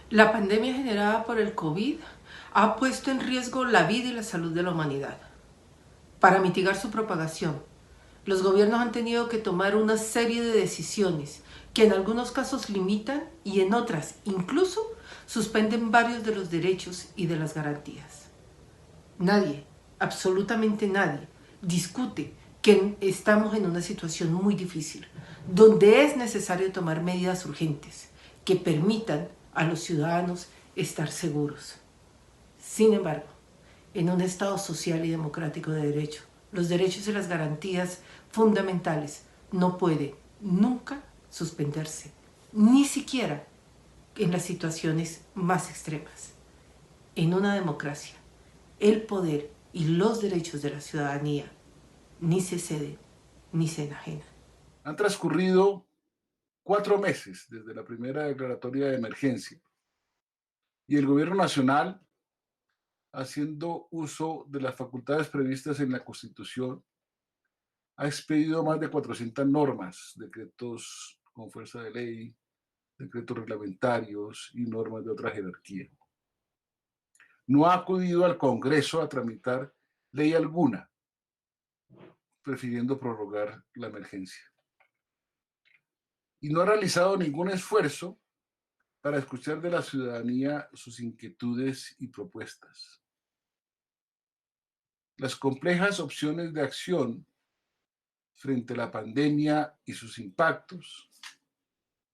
La pandemia generada por el COVID ha puesto en riesgo la vida y la salud de la humanidad. Para mitigar su propagación, los gobiernos han tenido que tomar una serie de decisiones que en algunos casos limitan y en otras incluso suspenden varios de los derechos y de las garantías. Nadie, absolutamente nadie, discute que estamos en una situación muy difícil, donde es necesario tomar medidas urgentes que permitan a los ciudadanos estar seguros. Sin embargo, en un Estado social y democrático de derecho, los derechos y las garantías fundamentales no pueden nunca suspenderse, ni siquiera en las situaciones más extremas. En una democracia, el poder y los derechos de la ciudadanía ni se ceden ni se enajenan. Han transcurrido 4 meses desde la primera declaratoria de emergencia y el Gobierno Nacional, haciendo uso de las facultades previstas en la Constitución, ha expedido más de 400 normas, decretos con fuerza de ley, decretos reglamentarios y normas de otra jerarquía. No ha acudido al Congreso a tramitar ley alguna, prefiriendo prorrogar la emergencia. Y no ha realizado ningún esfuerzo para escuchar de la ciudadanía sus inquietudes y propuestas. Las complejas opciones de acción frente a la pandemia y sus impactos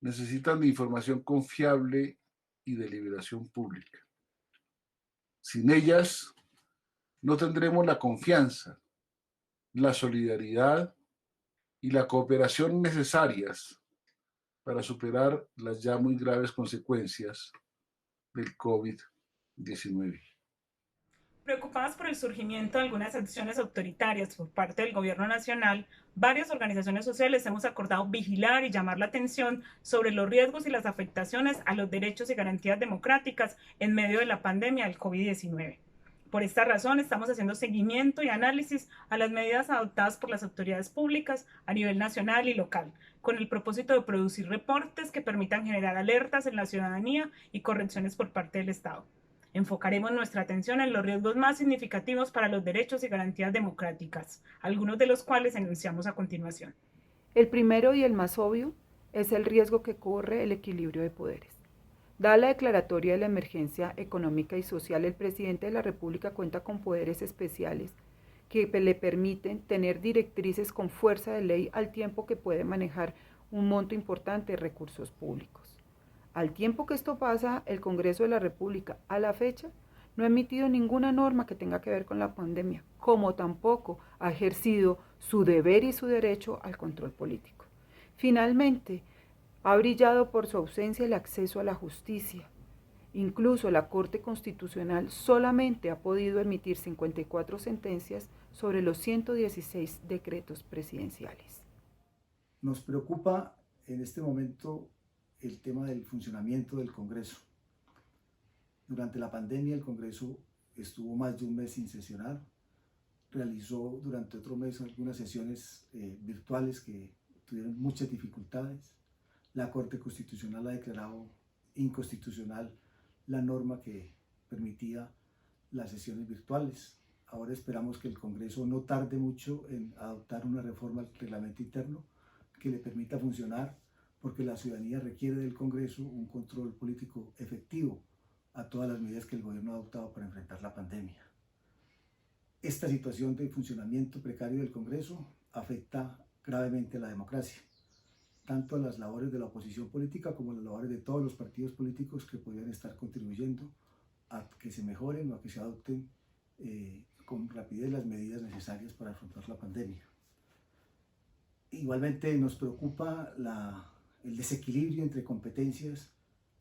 necesitan de información confiable y deliberación pública. Sin ellas, no tendremos la confianza, la solidaridad y la cooperación necesarias para superar las ya muy graves consecuencias del COVID-19. Preocupadas por el surgimiento de algunas acciones autoritarias por parte del Gobierno Nacional, varias organizaciones sociales hemos acordado vigilar y llamar la atención sobre los riesgos y las afectaciones a los derechos y garantías democráticas en medio de la pandemia del COVID-19. Por esta razón, estamos haciendo seguimiento y análisis a las medidas adoptadas por las autoridades públicas a nivel nacional y local, con el propósito de producir reportes que permitan generar alertas en la ciudadanía y correcciones por parte del Estado. Enfocaremos nuestra atención en los riesgos más significativos para los derechos y garantías democráticas, algunos de los cuales enunciamos a continuación. El primero y el más obvio es el riesgo que corre el equilibrio de poderes. Dada la declaratoria de la emergencia económica y social, el presidente de la República cuenta con poderes especiales que le permiten tener directrices con fuerza de ley al tiempo que puede manejar un monto importante de recursos públicos. Al tiempo que esto pasa, el Congreso de la República, a la fecha, no ha emitido ninguna norma que tenga que ver con la pandemia, como tampoco ha ejercido su deber y su derecho al control político. Finalmente, ha brillado por su ausencia el acceso a la justicia. Incluso la Corte Constitucional solamente ha podido emitir 54 sentencias sobre los 116 decretos presidenciales. Nos preocupa en este momento el tema del funcionamiento del Congreso. Durante la pandemia el Congreso estuvo más de un mes sin sesionar, realizó durante otro mes algunas sesiones virtuales que tuvieron muchas dificultades. La Corte Constitucional ha declarado inconstitucional la norma que permitía las sesiones virtuales. Ahora esperamos que el Congreso no tarde mucho en adoptar una reforma al reglamento interno que le permita funcionar, porque la ciudadanía requiere del Congreso un control político efectivo a todas las medidas que el gobierno ha adoptado para enfrentar la pandemia. Esta situación de funcionamiento precario del Congreso afecta gravemente a la democracia, tanto a las labores de la oposición política como a las labores de todos los partidos políticos que podrían estar contribuyendo a que se mejoren o a que se adopten con rapidez las medidas necesarias para afrontar la pandemia. Igualmente nos preocupa el desequilibrio entre competencias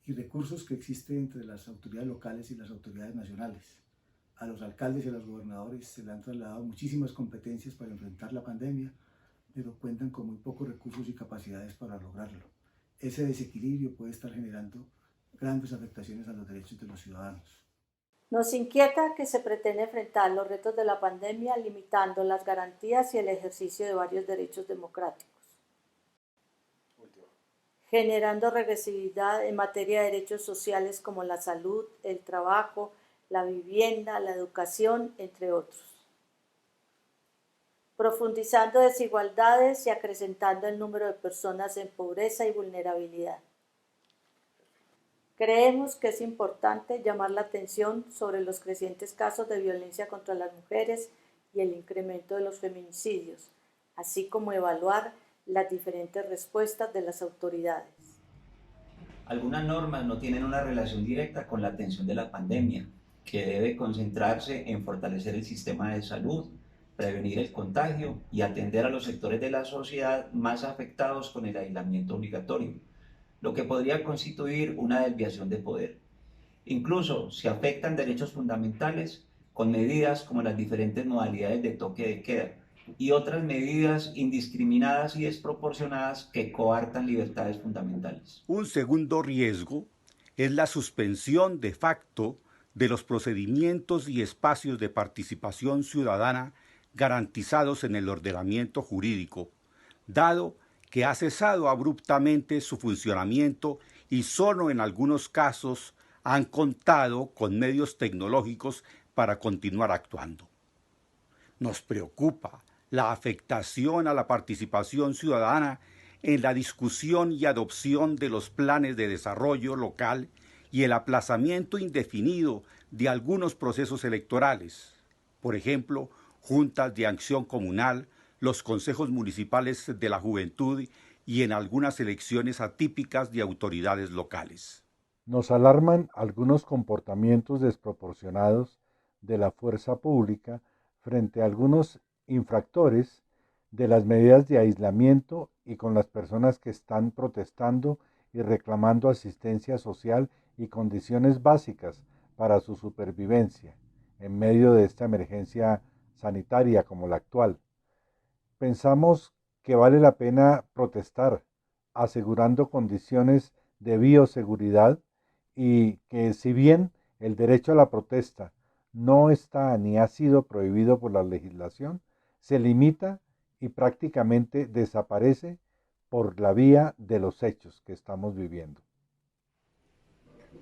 y recursos que existe entre las autoridades locales y las autoridades nacionales. A los alcaldes y a los gobernadores se le han trasladado muchísimas competencias para enfrentar la pandemia, pero cuentan con muy pocos recursos y capacidades para lograrlo. Ese desequilibrio puede estar generando grandes afectaciones a los derechos de los ciudadanos. Nos inquieta que se pretende enfrentar los retos de la pandemia limitando las garantías y el ejercicio de varios derechos democráticos. generando regresividad en materia de derechos sociales como la salud, el trabajo, la vivienda, la educación, entre otros. Profundizando desigualdades y acrecentando el número de personas en pobreza y vulnerabilidad. Creemos que es importante llamar la atención sobre los crecientes casos de violencia contra las mujeres y el incremento de los feminicidios, así como evaluar las diferentes respuestas de las autoridades. Algunas normas no tienen una relación directa con la atención de la pandemia, que debe concentrarse en fortalecer el sistema de salud, prevenir el contagio y atender a los sectores de la sociedad más afectados con el aislamiento obligatorio, lo que podría constituir una desviación de poder. Incluso se afectan derechos fundamentales con medidas como las diferentes modalidades de toque de queda y otras medidas indiscriminadas y desproporcionadas que coartan libertades fundamentales. Un segundo riesgo es la suspensión de facto de los procedimientos y espacios de participación ciudadana garantizados en el ordenamiento jurídico, dado que ha cesado abruptamente su funcionamiento y solo en algunos casos han contado con medios tecnológicos para continuar actuando. Nos preocupa la afectación a la participación ciudadana en la discusión y adopción de los planes de desarrollo local y el aplazamiento indefinido de algunos procesos electorales, por ejemplo, juntas de acción comunal, los consejos municipales de la juventud y en algunas elecciones atípicas de autoridades locales. Nos alarman algunos comportamientos desproporcionados de la fuerza pública frente a algunos infractores de las medidas de aislamiento y con las personas que están protestando y reclamando asistencia social y condiciones básicas para su supervivencia en medio de esta emergencia sanitaria como la actual. Pensamos que vale la pena protestar, asegurando condiciones de bioseguridad y que si bien el derecho a la protesta no está ni ha sido prohibido por la legislación, se limita y prácticamente desaparece por la vía de los hechos que estamos viviendo.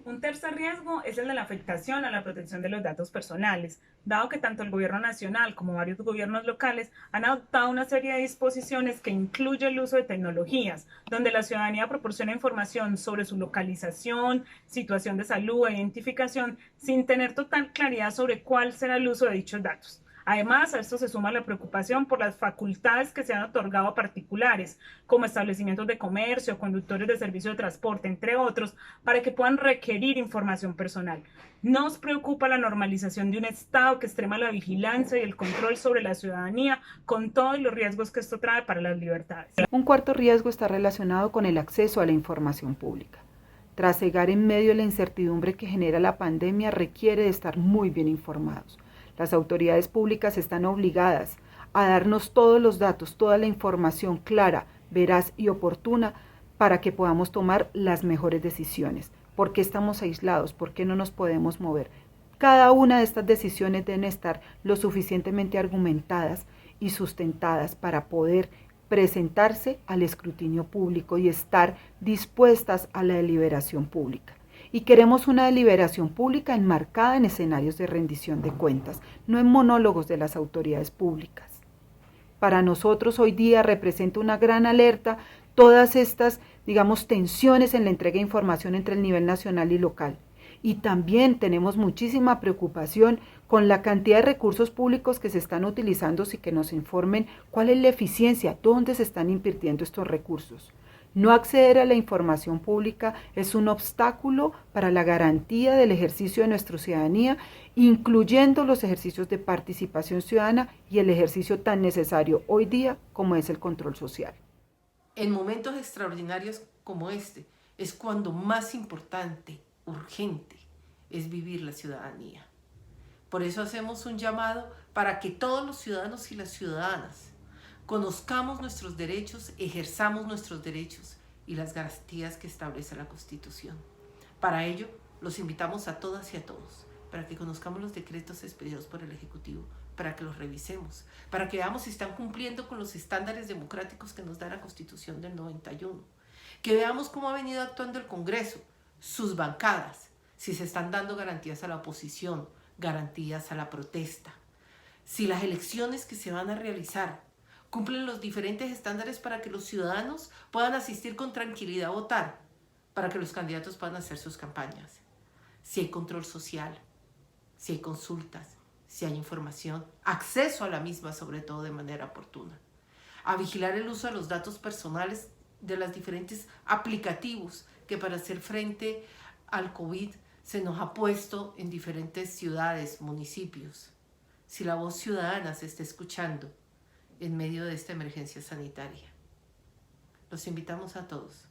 Un tercer riesgo es el de la afectación a la protección de los datos personales, dado que tanto el gobierno nacional como varios gobiernos locales han adoptado una serie de disposiciones que incluye el uso de tecnologías, donde la ciudadanía proporciona información sobre su localización, situación de salud e identificación, sin tener total claridad sobre cuál será el uso de dichos datos. Además, a esto se suma la preocupación por las facultades que se han otorgado a particulares, como establecimientos de comercio, conductores de servicio de transporte, entre otros, para que puedan requerir información personal. Nos preocupa la normalización de un Estado que extrema la vigilancia y el control sobre la ciudadanía, con todos los riesgos que esto trae para las libertades. Un cuarto riesgo está relacionado con el acceso a la información pública. Trasegar en medio de la incertidumbre que genera la pandemia requiere de estar muy bien informados. Las autoridades públicas están obligadas a darnos todos los datos, toda la información clara, veraz y oportuna para que podamos tomar las mejores decisiones. ¿Por qué estamos aislados? ¿Por qué no nos podemos mover? Cada una de estas decisiones deben estar lo suficientemente argumentadas y sustentadas para poder presentarse al escrutinio público y estar dispuestas a la deliberación pública. Y queremos una deliberación pública enmarcada en escenarios de rendición de cuentas, no en monólogos de las autoridades públicas. Para nosotros hoy día representa una gran alerta todas estas, tensiones en la entrega de información entre el nivel nacional y local. Y también tenemos muchísima preocupación con la cantidad de recursos públicos que se están utilizando y que nos informen cuál es la eficiencia, dónde se están invirtiendo estos recursos. No acceder a la información pública es un obstáculo para la garantía del ejercicio de nuestra ciudadanía, incluyendo los ejercicios de participación ciudadana y el ejercicio tan necesario hoy día como es el control social. En momentos extraordinarios como este es cuando más importante, urgente, es vivir la ciudadanía. Por eso hacemos un llamado para que todos los ciudadanos y las ciudadanas conozcamos nuestros derechos, ejerzamos nuestros derechos y las garantías que establece la Constitución. Para ello, los invitamos a todas y a todos, para que conozcamos los decretos expedidos por el Ejecutivo, para que los revisemos, para que veamos si están cumpliendo con los estándares democráticos que nos da la Constitución del 91. que veamos cómo ha venido actuando el Congreso, sus bancadas, si se están dando garantías a la oposición, garantías a la protesta, si las elecciones que se van a realizar cumplen los diferentes estándares para que los ciudadanos puedan asistir con tranquilidad a votar, para que los candidatos puedan hacer sus campañas, si hay control social, si hay consultas, si hay información, acceso a la misma, sobre todo de manera oportuna, a vigilar el uso de los datos personales de los diferentes aplicativos que para hacer frente al COVID se nos ha puesto en diferentes ciudades, municipios. Si la voz ciudadana se está escuchando en medio de esta emergencia sanitaria. Los invitamos a todos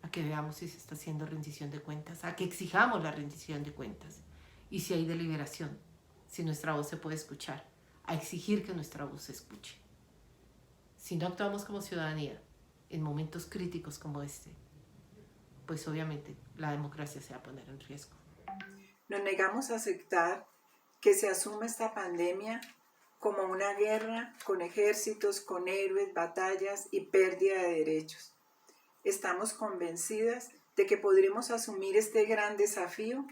a que veamos si se está haciendo rendición de cuentas, a que exijamos la rendición de cuentas y si hay deliberación, si nuestra voz se puede escuchar, a exigir que nuestra voz se escuche. Si no actuamos como ciudadanía en momentos críticos como este, pues obviamente la democracia se va a poner en riesgo. Nos negamos a aceptar que se asuma esta pandemia como una guerra con ejércitos, con héroes, batallas y pérdida de derechos. Estamos convencidas de que podremos asumir este gran desafío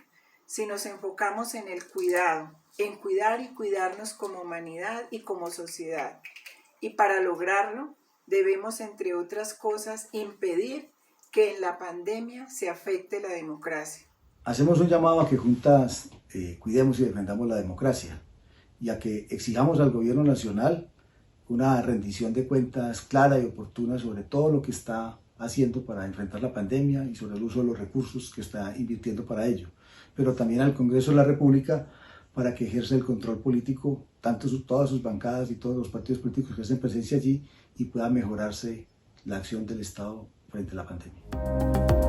si nos enfocamos en el cuidado, en cuidar y cuidarnos como humanidad y como sociedad. Y para lograrlo, debemos, entre otras cosas, impedir que en la pandemia se afecte la democracia. Hacemos un llamado a que juntas cuidemos y defendamos la democracia y a que exijamos al gobierno nacional una rendición de cuentas clara y oportuna sobre todo lo que está haciendo para enfrentar la pandemia y sobre el uso de los recursos que está invirtiendo para ello, pero también al Congreso de la República para que ejerza el control político, todas sus bancadas y todos los partidos políticos que hacen presencia allí y pueda mejorarse la acción del Estado frente a la pandemia.